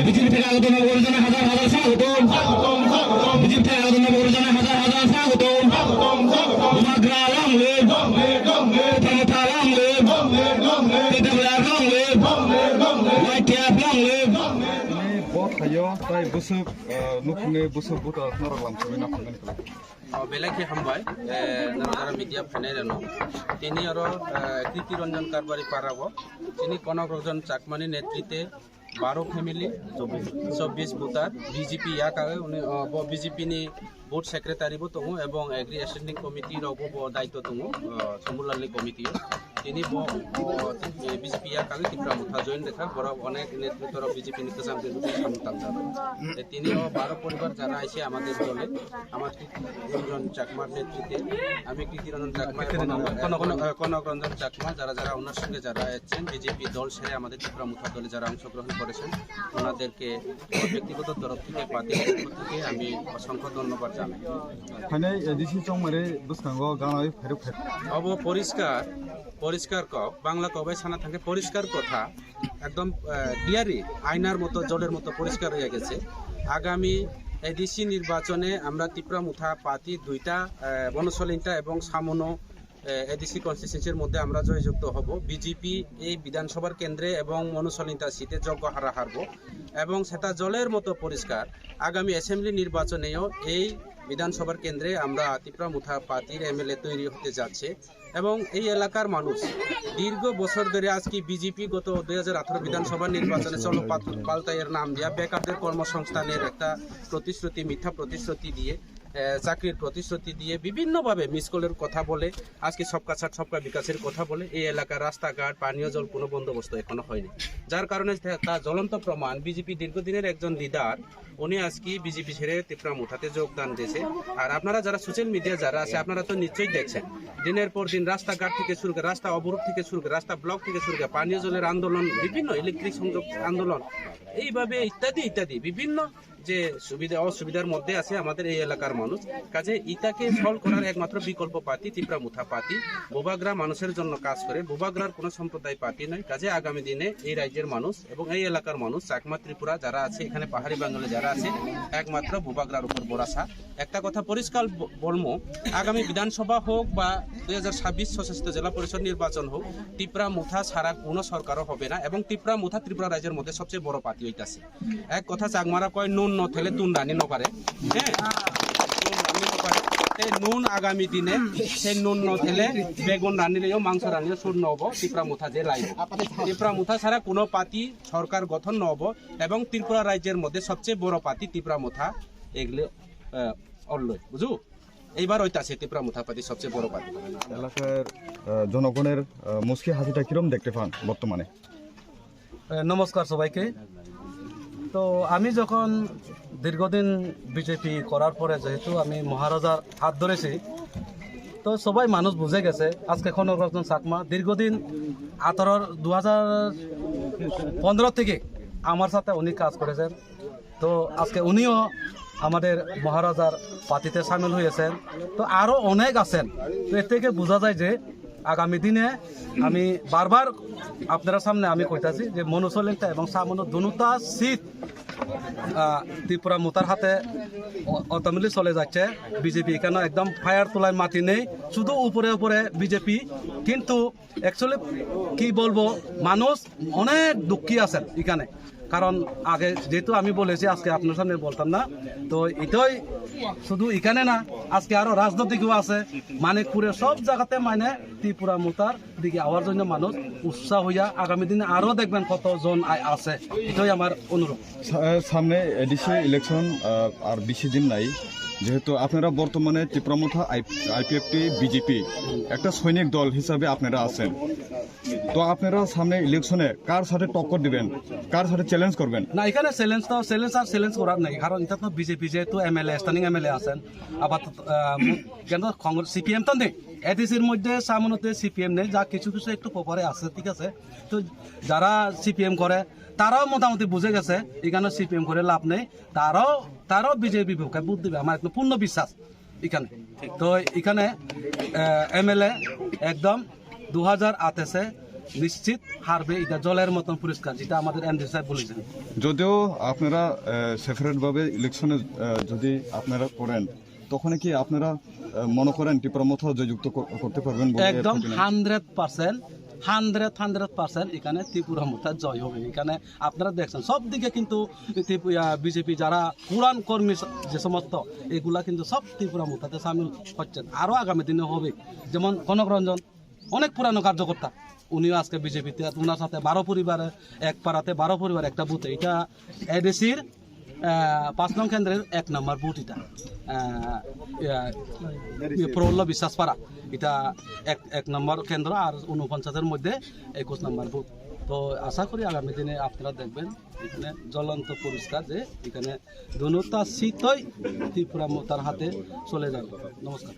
BJP থেকে আগত নবগঠিত হাজার হাজার স্বাগত। বিজেপি থেকে আগত নবগঠিত হাজার হাজার স্বাগত। উমাগ্রা long live, Pramatha long live, PWR long live, YTF long live. Hayo, tay busuk nukune busuk buta naralam sabi na pangan kala. বেলাকে হামবাই যারা মিডিয়া ফাইনাল তিনি আরো কৃতি রঞ্জন কারবারি পারাব তিনি কনক রঞ্জন চাকমানি নেতৃত্বে 12 ফ্যামিলি 24 বুতার বিজেপি ইয়াক আগে উনি বিজেপি নি বোর্ড সেক্রেটারি বো তমু এবং এগ্রি অ্যাসেন্ডিং কমিটি রব দায়িত্ব তমু সমুলালি কমিটি তিনি বিজেপি ইয়াক আগে ত্রিপুরা মুথা জয়েন দেখা বড় অনেক নেতৃত্ব বিজেপি নিকেশন সামতাম তিনি 12 পরিবার যারা আছে আমাদের দলে আমার রঞ্জন চাকমার নেতৃত্বে আমি কৃতি রঞ্জন চাকমা কনক রঞ্জন চাকমা যারা যারা ওনার সঙ্গে যারা আছেন বিজেপি দল সেরে আমাদের ত্রিপুরা মুথা দলে যারা অংশগ্রহণ করেছেন ওনাদেরকে ব্যক্তিগত তরফ থেকে পার্টির পক্ষ থেকে আমি অসংখ্য ধন্যবাদ জানাই। Hanai edisi chongmare buskango ganai feruk fer. Of পরিষ্কার কক বাংলা কবাই সানা থাকে পরিষ্কার কথা একদম ক্লিয়ারই আয়নার মতো জলের মতো পরিষ্কার হয়ে গেছে। আগামী এডিসি নির্বাচনে আমরা ত্রিপুরা মুথা পার্টি 2টা বনসলিনটা এবং সামনো এডিসি কনস্টিটিউয়েন্সির মধ্যে আমরা জয়যুক্ত হব। বিজেপি এই বিধানসভার কেন্দ্রে এবং মনুসলিনটা সিটে যোগ্য হারা হারব এবং সেটা জলের মতো পরিষ্কার। আগামী অ্যাসেম্বলি নির্বাচনেও এই বিধানসভার কেন্দ্রে আমরা ত্রিপুরা মুথা পার্টির এমএলএ তৈরি হতে যাচ্ছে এবং এই এলাকার মানুষ দীর্ঘ বছর ধরে আজকে বিজেপি গত 2018 বিধানসভা নির্বাচনে চলো পাল্টাইয়ের নাম দিয়া বেকারদের কর্মসংস্থানের একটা প্রতিশ্রুতি মিথ্যা প্রতিশ্রুতি দিয়ে চাকরির প্রতিশ্রুতি দিয়ে বিভিন্নভাবে মিসকলের কথা বলে আজকে সবকা ছাড় সবকা বিকাশের কথা বলে এই এলাকার রাস্তাঘাট পানীয় জল কোনো বন্দোবস্ত এখনো হয়নি, যার কারণে তার জ্বলন্ত প্রমাণ বিজেপি দীর্ঘদিনের একজন লিডার উনি আজকে বিজেপি ছেড়ে ত্রিপুরা মুঠাতে যোগদান দিয়েছে। আর আপনারা যারা সোশ্যাল মিডিয়া যারা আছে আপনারা তো নিশ্চয়ই দেখছেন দিনের পর দিন রাস্তাঘাট থেকে শুরু করে রাস্তা অবরোধ থেকে শুরু করে রাস্তা ব্লক থেকে শুরু করে পানীয় জলের আন্দোলন বিভিন্ন ইলেকট্রিক সংযোগ আন্দোলন এইভাবে ইত্যাদি ইত্যাদি বিভিন্ন যে সুবিধা অসুবিধার মধ্যে আছে আমাদের এই এলাকার মানুষ। কাজে ইটাকে সলভ করার একমাত্র বিকল্প পার্টি ত্রিপুরা মুথা পার্টি। বোবাগ্রা মানুষের জন্য কাজ করে, বোবাগ্রার কোনো সম্প্রদায় পার্টি নয়। কাজে আগামী দিনে এই রাজ্যের মানুষ এবং এই এলাকার মানুষ চাকমা ত্রিপুরা যারা আছে এখানে পাহাড়ি বাঙালি যারা আছে একমাত্র বোবাগ্রার উপর ভরসা। একটা কথা পরিষ্কার বলবো, আগামী বিধানসভা হোক বা 2026 সশস্ত্র জেলা পরিষদ নির্বাচন হোক ত্রিপুরা মুথা ছাড়া কোনো সরকারও হবে না এবং ত্রিপুরা মুথা ত্রিপুরা রাজ্যের মধ্যে সবচেয়ে বড় পার্টি হইতাছে। এক কথা চাকমারা কয় নুন নথেলে তুন রানি নপারে, হ্যাঁ নুন আগামী দিনে সেই নুন নথেলে বেগুন রানিলেও মাংস রানিলেও সুর নহব ত্রিপুরা মুথা যে রাইব। ত্রিপুরা মুথা ছাড়া কোনো পার্টি সরকার গঠন নহব এবং ত্রিপুরা রাজ্যের মধ্যে সবচেয়ে বড় পার্টি ত্রিপুরা মুথা এগুলো অল্লয় বুঝু এইবার হইতাছে ত্রিপুরা মুথা পার্টি সবচেয়ে বড় পার্টি। এলাকার জনগণের মুশকিল হাসিটা কিরম দেখতে পান বর্তমানে? নমস্কার সবাইকে। তো আমি যখন দীর্ঘদিন বিজেপি করার পরে যেহেতু আমি মহারাজার হাত ধরেছি তো সবাই মানুষ বুঝে গেছে আজকে কনক রঞ্জন চাকমা দীর্ঘদিন 2015 থেকে আমার সাথে উনি কাজ করেছেন। তো আজকে উনিও আমাদের মহারাজার পার্টিতে সামিল হয়েছেন। তো আরও অনেক আছেন। তো এর থেকে বোঝা যায় যে আগামী দিনে আমি বারবার আপনারা সামনে আমি কইতাছি যে মনুসলিনটা এবং সামনো দুটা সিট ত্রিপুরা মুথার হাতে অটোমেটিকলি চলে যাচ্ছে। বিজেপি এখানে একদম ফায়ার তোলায় মাটি নেই, শুধু উপরে উপরে বিজেপি। কিন্তু অ্যাকচুয়ালি কি বলবো, মানুষ অনেক দুঃখী আছেন এখানে। কারণ আগে যেহেতু আমি বলেছি আজকে আপনার সামনে বলতাম না, তো এটাই শুধু এখানে না আজকে আরো রাজনৈতিকও আছে মানিকপুরে সব জায়গাতে মানে ত্রিপুরা মুথার দিকে আওয়ার জন্য মানুষ উৎসাহ হইয়া আগামী দিনে আরো দেখবেন কতজন আছে। এটাই আমার অনুরোধ। সামনে এডিসি ইলেকশন আর বেশি দিন নাই, যেহেতু আপনারা বর্তমানে ত্রিপুরা মুথা আইপিএফটি বিজেপি একটা সৈনিক দল হিসাবে আপনারা আছেন, তো আপনারা সামনে ইলেকশনে কার সাথে টক্কর দিবেন, কার সাথে চ্যালেঞ্জ করবেন? না, এখানে চ্যালেঞ্জ করার নাই, কারণ এটা তো বিজেপি যেহেতু এমএলএ স্ট্যান্ডিং এমএলএ আছেন। আবার কেন কংগ্রেস সিপিএম তো নেই, এডিসির মধ্যে সামনেতে সিপিএম নেই, যা কিছু কিছু একটু পরে আছে, ঠিক আছে। তো যারা সিপিএম করে তারাও মোটামুটি বুঝে গেছে এখানে সিপিএম করে লাভ নেই, তারাও বিজেপি পক্ষে ভোট দিবে, আমার একদম পূর্ণ বিশ্বাস এখানে। তো এখানে এমএলএ একদম 2028 নিশ্চিত হারবে। এটা জলের মতন পরিষ্কার, যেটা আমাদের এমডি সাহেব বলেছেন। যদিও আপনারা সেপারেট ভাবে ইলেকশনে যদি আপনারা করেন, তখন কি আপনারা মনে করেন ত্রিপুরা জয়যুক্ত করতে পারবেন বলে? একদম 100% এখানে ত্রিপুরা মোথা জয় হবে। এখানে আপনারা দেখছেন সব দিকে কিন্তু বিজেপি যারা পুরান কর্মী যে সমস্ত, এগুলা কিন্তু সব ত্রিপুরা মোথাতে সামিল হচ্ছেন। আরও আগামী দিনে হবে। যেমন কনক রঞ্জন অনেক পুরানো কার্যকর্তা, উনিও আজকে বিজেপিতে, ওনার সাথে 12 পরিবারে, এক পাড়াতে 12 পরিবার একটা বুথে। এটা এডিসির 5 নং কেন্দ্রের 1 নম্বর বুথ। এটা প্রহ্লাদ বিশ্বাস পাড়া, এটা এক নম্বর কেন্দ্র, আর 49-এর মধ্যে 21 নম্বর বুথ। তো আশা করি আগামী দিনে আপনারা দেখবেন এখানে জ্বলন্ত পরিষ্কার, যে এখানে দুটা সিটই ত্রিপুরা মোতার হাতে চলে যাবে। নমস্কার।